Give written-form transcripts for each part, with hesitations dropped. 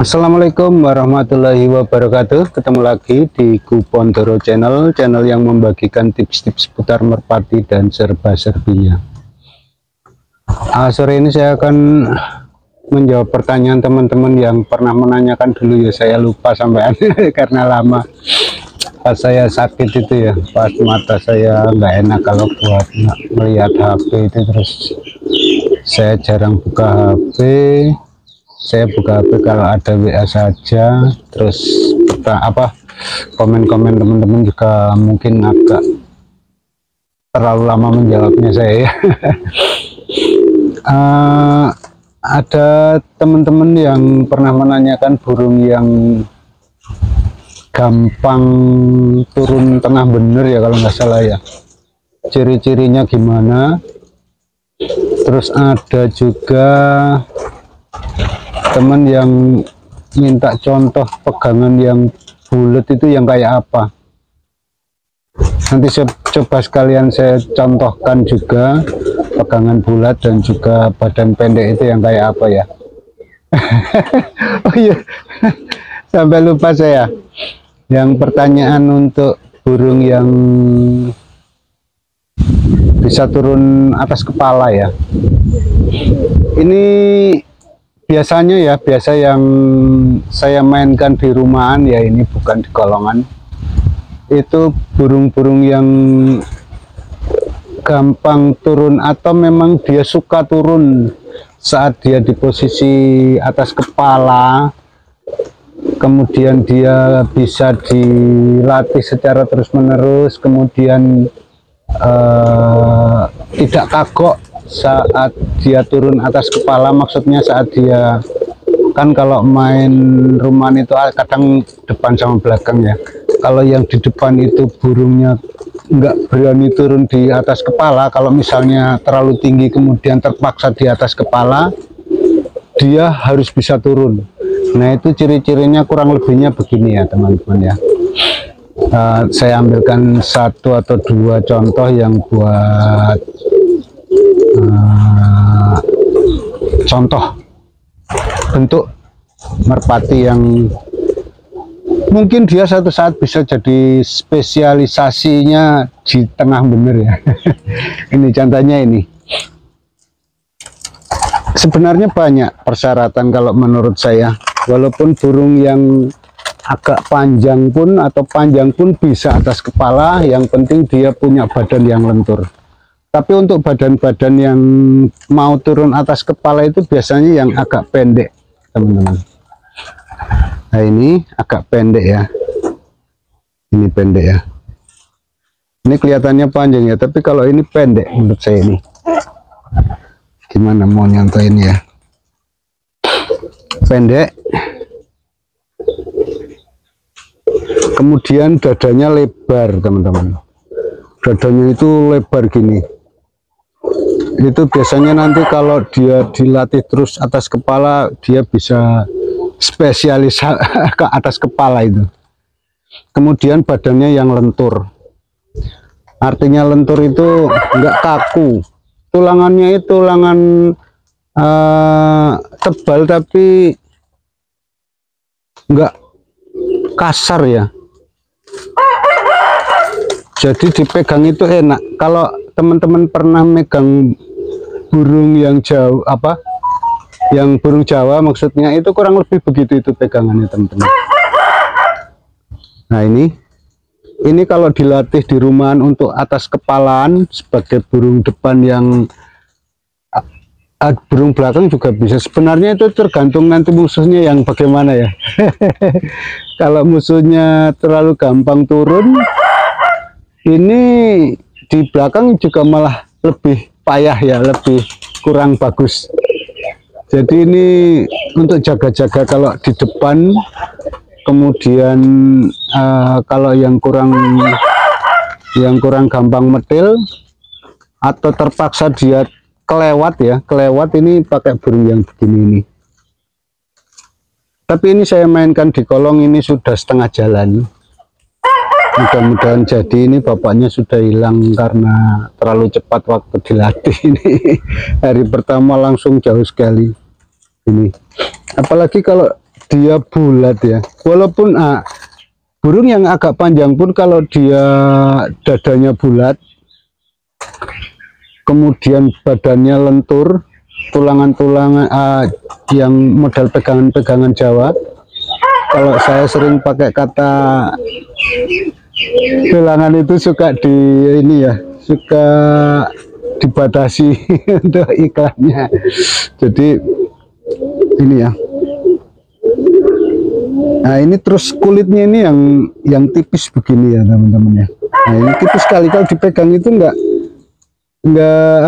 Assalamualaikum warahmatullahi wabarakatuh. Ketemu lagi di Kupondoro channel yang membagikan tips-tips seputar merpati dan serba-serbinya. Sore ini saya akan menjawab pertanyaan teman-teman yang pernah menanyakan dulu ya. Saya lupa sampai karena lama pas saya sakit itu ya, pas mata saya nggak enak kalau buat melihat HP itu, terus saya jarang buka HP. Saya buka HP kalau ada WA saja, terus komen-komen teman-teman juga mungkin agak terlalu lama menjawabnya saya ya. Ada teman-teman yang pernah menanyakan burung yang gampang turun tengah bener ya kalau nggak salah ya, ciri-cirinya gimana. Terus ada juga teman yang minta contoh pegangan yang bulat itu yang kayak apa. Nanti saya coba sekalian saya contohkan juga pegangan bulat dan juga badan pendek itu yang kayak apa ya. Oh iya, sampai lupa saya. Yang pertanyaan untuk burung yang bisa turun atas kepala ya. Ini biasa yang saya mainkan di rumahan ya, ini bukan di kolongan. Itu burung-burung yang gampang turun atau memang dia suka turun saat dia di posisi atas kepala, kemudian dia bisa dilatih secara terus-menerus, kemudian tidak kagok saat dia turun atas kepala. Maksudnya saat dia kan kalau main rumahan itu kadang depan sama belakang ya. Kalau yang di depan itu burungnya nggak berani turun di atas kepala, kalau misalnya terlalu tinggi kemudian terpaksa di atas kepala, dia harus bisa turun. Nah itu ciri-cirinya kurang lebihnya begini ya teman-teman ya. Saya ambilkan satu atau dua contoh yang buat contoh bentuk merpati yang mungkin dia satu saat bisa jadi spesialisasinya di tengah bener ya. Ini contohnya ini. Sebenarnya banyak persyaratan kalau menurut saya, walaupun burung yang agak panjang pun atau panjang pun bisa atas kepala, yang penting dia punya badan yang lentur. Tapi untuk badan-badan yang mau turun atas kepala itu biasanya yang agak pendek, teman-teman. Nah ini agak pendek ya. Ini pendek ya. Ini kelihatannya panjang ya, tapi kalau ini pendek menurut saya ini. Gimana mau nyontohin ya? Pendek. Kemudian dadanya lebar, teman-teman. Dadanya itu lebar gini. Itu biasanya nanti kalau dia dilatih terus atas kepala, dia bisa spesialis ke atas kepala itu. Kemudian badannya yang lentur. Artinya lentur itu enggak kaku. Tulangannya itu tulangan tebal tapi enggak kasar ya. Jadi dipegang itu enak. Kalau teman-teman pernah megang burung yang jauh yang burung Jawa maksudnya, itu kurang lebih begitu itu pegangannya teman-teman. Nah ini kalau dilatih di rumahan untuk atas kepalaan sebagai burung depan, yang burung belakang juga bisa. Sebenarnya itu tergantung nanti musuhnya yang bagaimana ya. Kalau musuhnya terlalu gampang turun, ini di belakang juga malah lebih payah ya, lebih kurang bagus. Jadi ini untuk jaga-jaga kalau di depan, kemudian kalau yang kurang gampang metil atau terpaksa dia kelewat ini pakai burung yang begini ini. Tapi ini saya mainkan di kolong ini sudah setengah jalan. Mudah-mudahan jadi. Ini bapaknya sudah hilang karena terlalu cepat waktu dilatih. Ini hari pertama langsung jauh sekali ini. Apalagi kalau dia bulat ya, walaupun burung yang agak panjang pun kalau dia dadanya bulat, kemudian badannya lentur, tulangan-tulangan yang model pegangan-pegangan Jawa. Kalau saya sering pakai kata tulangan itu suka di ini ya, suka dibatasi untuk iklannya. Jadi ini ya. Nah ini terus kulitnya ini yang tipis begini ya teman-teman ya. Nah ini tipis sekali, kalau dipegang itu enggak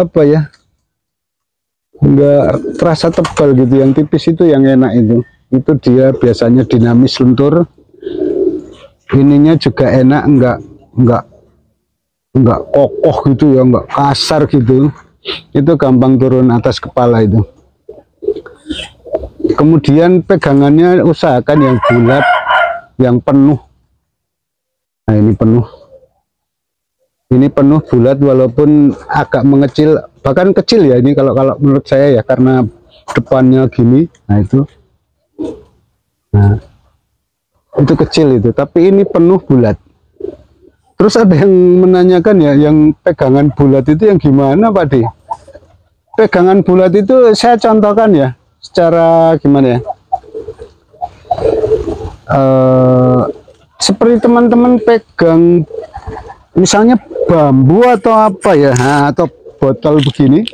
apa ya, enggak terasa tebal gitu. Yang tipis itu yang enak itu dia biasanya dinamis, lentur, ininya juga enak, enggak kokoh gitu ya, enggak kasar gitu. Itu gampang turun atas kepala itu. Kemudian pegangannya usahakan yang bulat, yang penuh. Nah ini penuh bulat, walaupun agak mengecil, bahkan kecil ya ini kalau menurut saya ya, karena depannya gini. Nah itu kecil itu, tapi ini penuh bulat. Terus ada yang menanyakan ya, yang pegangan bulat itu yang gimana Pak Di? Pegangan bulat itu saya contohkan ya, secara gimana ya, seperti teman-teman pegang misalnya bambu atau apa ya, atau botol begini,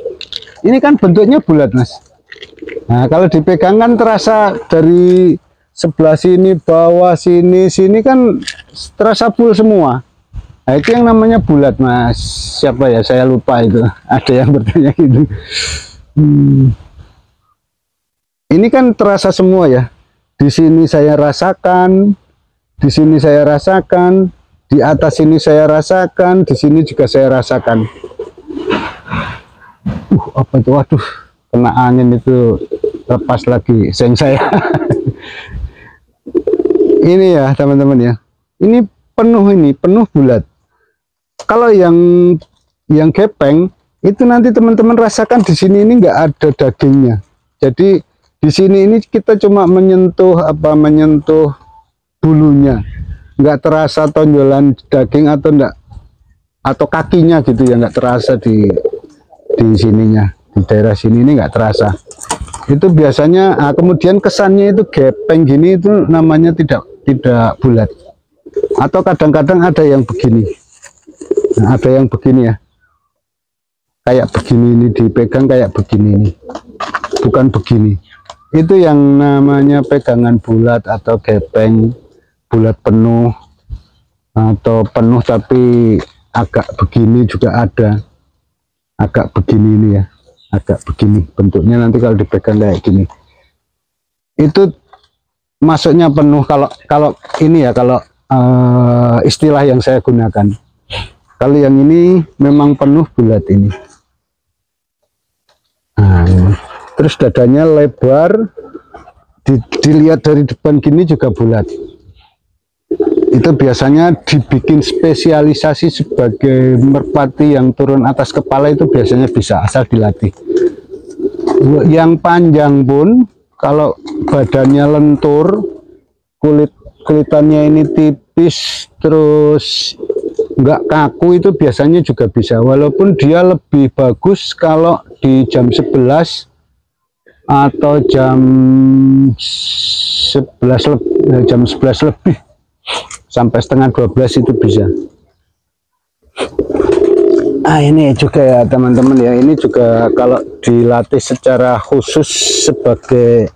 ini kan bentuknya bulat Mas. Nah kalau dipegang kan terasa dari sebelah sini, bawah sini kan terasa full semua. Nah itu yang namanya bulat Mas. Siapa ya, saya lupa itu, ada yang bertanya gitu. Ini kan terasa semua ya. Di sini saya rasakan, di sini saya rasakan, di atas sini saya rasakan, di sini juga saya rasakan. Apa itu? Waduh, kena angin itu, lepas lagi seng saya. Ini ya teman-teman ya. Ini penuh bulat. Kalau yang gepeng itu nanti teman-teman rasakan di sini ini enggak ada dagingnya. Jadi di sini ini kita cuma menyentuh bulunya, nggak terasa tonjolan daging atau enggak, atau kakinya gitu ya, nggak terasa di sininya, di daerah sini ini nggak terasa. Itu biasanya kemudian kesannya itu gepeng gini, itu namanya tidak bulat. Atau kadang-kadang ada yang begini, ada yang begini ya, kayak begini, ini dipegang kayak begini, ini bukan begini. Itu yang namanya pegangan bulat atau gepeng, bulat penuh atau penuh tapi agak begini juga ada, agak begini ini ya, agak begini bentuknya nanti kalau dipegang kayak gini. Itu masuknya penuh kalau ini ya, kalau istilah yang saya gunakan. Kalau yang ini memang penuh bulat ini. Nah, ini. Terus dadanya lebar, dilihat dari depan gini juga bulat. Itu biasanya dibikin spesialisasi sebagai merpati yang turun atas kepala, itu biasanya bisa, asal dilatih. Yang panjang pun kalau badannya lentur, kulitannya ini tipis, terus nggak kaku, itu biasanya juga bisa. Walaupun dia lebih bagus kalau di jam 11 atau jam 11 lebih sampai setengah 12 itu bisa. Ini juga ya teman-teman ya, ini juga kalau dilatih secara khusus sebagai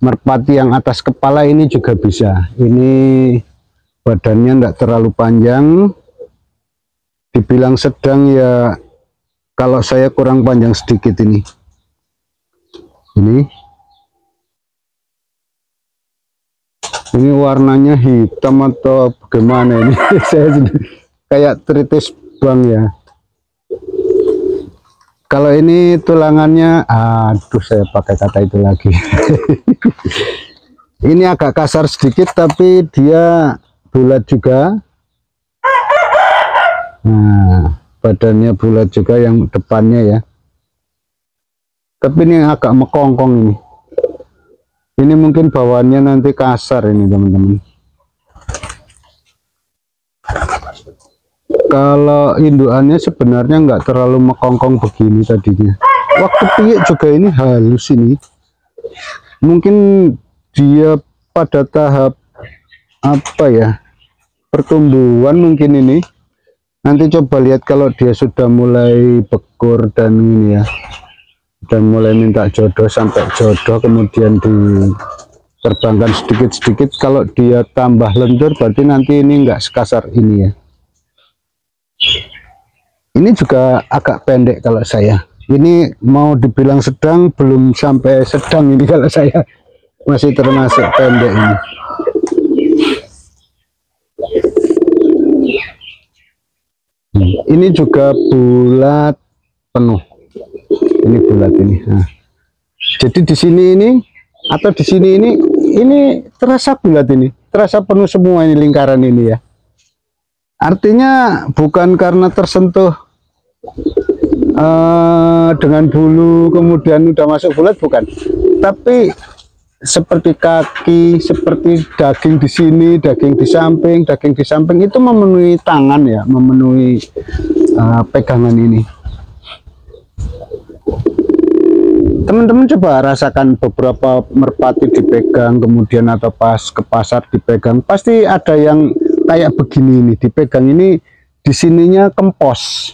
merpati yang atas kepala ini juga bisa. Ini badannya enggak terlalu panjang, dibilang sedang ya, kalau saya kurang panjang sedikit ini. Ini warnanya hitam atau bagaimana ini? Saya kayak tritis bang ya. Kalau ini tulangannya, aduh saya pakai kata itu lagi. Ini agak kasar sedikit tapi dia bulat juga. Nah, badannya bulat juga yang depannya ya. Tapi ini agak mekongkong ini. Ini mungkin bawaannya nanti kasar ini teman-teman. Kalau indukannya sebenarnya nggak terlalu mekongkong begini tadinya. Waktu piik juga ini halus ini. Mungkin dia pada tahap apa ya, pertumbuhan mungkin ini. Nanti coba lihat kalau dia sudah mulai bekur dan ini ya, dan mulai minta jodoh sampai jodoh, kemudian diterbangkan sedikit-sedikit. Kalau dia tambah lentur berarti nanti ini enggak sekasar ini ya. Ini juga agak pendek kalau saya. Ini mau dibilang sedang, belum sampai sedang ini kalau saya. Masih termasuk pendek ini. Ini juga bulat penuh. Ini bulat ini. Nah, jadi di sini ini atau di sini ini terasa bulat ini, terasa penuh semua ini lingkaran ini ya. Artinya bukan karena tersentuh dengan bulu kemudian udah masuk bulat, bukan. Tapi seperti kaki, seperti daging di sini, daging di samping itu memenuhi tangan ya, memenuhi pegangan ini. Teman-teman coba rasakan beberapa merpati dipegang, kemudian atau pas ke pasar dipegang, pasti ada yang kayak begini ini, dipegang ini di sininya kempos.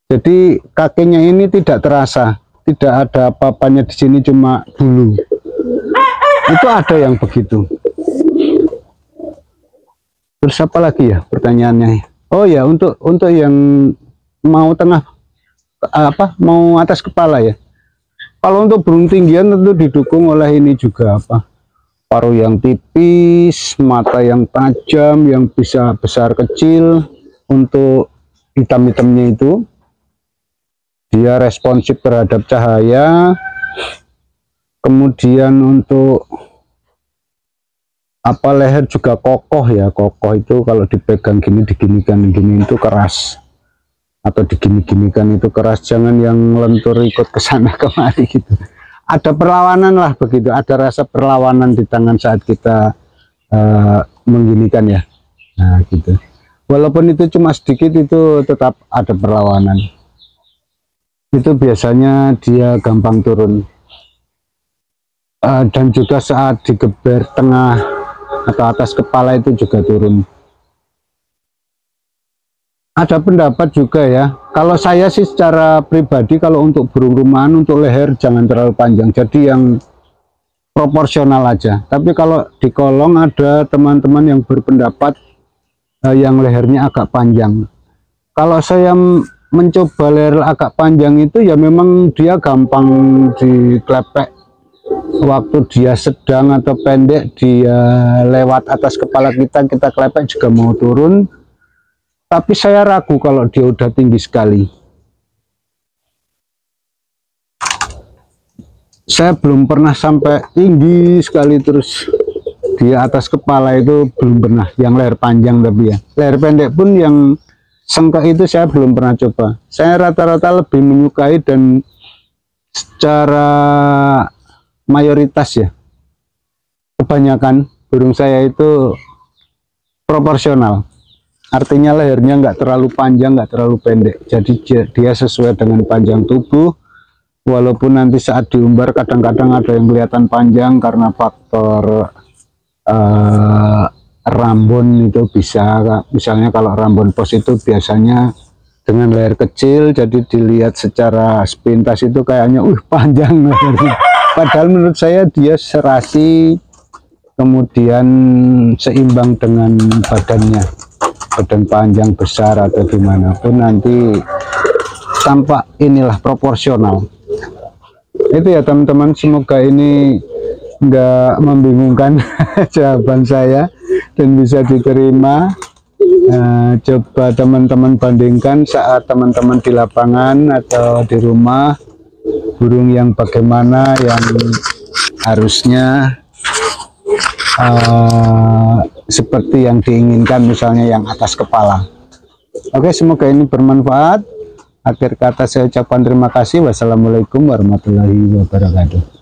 Jadi kakinya ini tidak terasa, tidak ada apa-apanya di sini, cuma bulu. Itu ada yang begitu. Terus apa lagi ya pertanyaannya? Oh ya, untuk yang mau tengah apa, mau atas kepala ya. Kalau untuk burung tinggian tentu didukung oleh ini juga apa, paruh yang tipis, mata yang tajam, yang bisa besar kecil. Untuk hitam-hitamnya itu dia responsif terhadap cahaya. Kemudian untuk apa, leher juga kokoh ya, kokoh itu kalau dipegang gini, diginikan gini itu keras, atau digini-ginikan itu keras, jangan yang lentur ikut ke sana kemari gitu. Ada perlawanan lah begitu, ada rasa perlawanan di tangan saat kita mengginikan ya. Nah gitu, walaupun itu cuma sedikit itu tetap ada perlawanan. Itu biasanya dia gampang turun. Dan juga saat digeber tengah atau atas kepala itu juga turun. Ada pendapat juga ya, kalau saya sih secara pribadi, kalau untuk burung rumahan untuk leher jangan terlalu panjang, jadi yang proporsional aja. Tapi kalau di kolong ada teman-teman yang berpendapat yang lehernya agak panjang. Kalau saya mencoba leher agak panjang itu ya memang dia gampang diklepek. Waktu dia sedang atau pendek, dia lewat atas kepala kita klepek juga mau turun. Tapi saya ragu kalau dia udah tinggi sekali. Saya belum pernah sampai tinggi sekali terus di atas kepala, itu belum pernah. Yang leher panjang tapi ya, leher pendek pun yang sengkak itu saya belum pernah coba. Saya rata-rata lebih menyukai, dan secara mayoritas ya, kebanyakan burung saya itu proporsional. Artinya lehernya nggak terlalu panjang, nggak terlalu pendek, jadi dia sesuai dengan panjang tubuh. Walaupun nanti saat diumbar kadang-kadang ada yang kelihatan panjang karena faktor rambon itu bisa. Misalnya kalau rambon pos itu biasanya dengan leher kecil, jadi dilihat secara sepintas itu kayaknya panjang lehernya. Padahal menurut saya dia serasi, kemudian seimbang dengan badannya. Badan panjang besar atau gimana pun nanti tampak inilah proporsional. Itu ya teman-teman, semoga ini enggak membingungkan jawaban saya dan bisa diterima. Coba teman-teman bandingkan saat teman-teman di lapangan atau di rumah, burung yang bagaimana yang harusnya seperti yang diinginkan, misalnya yang atas kepala. Oke, semoga ini bermanfaat. Akhir kata saya ucapkan terima kasih. Wassalamualaikum warahmatullahi wabarakatuh.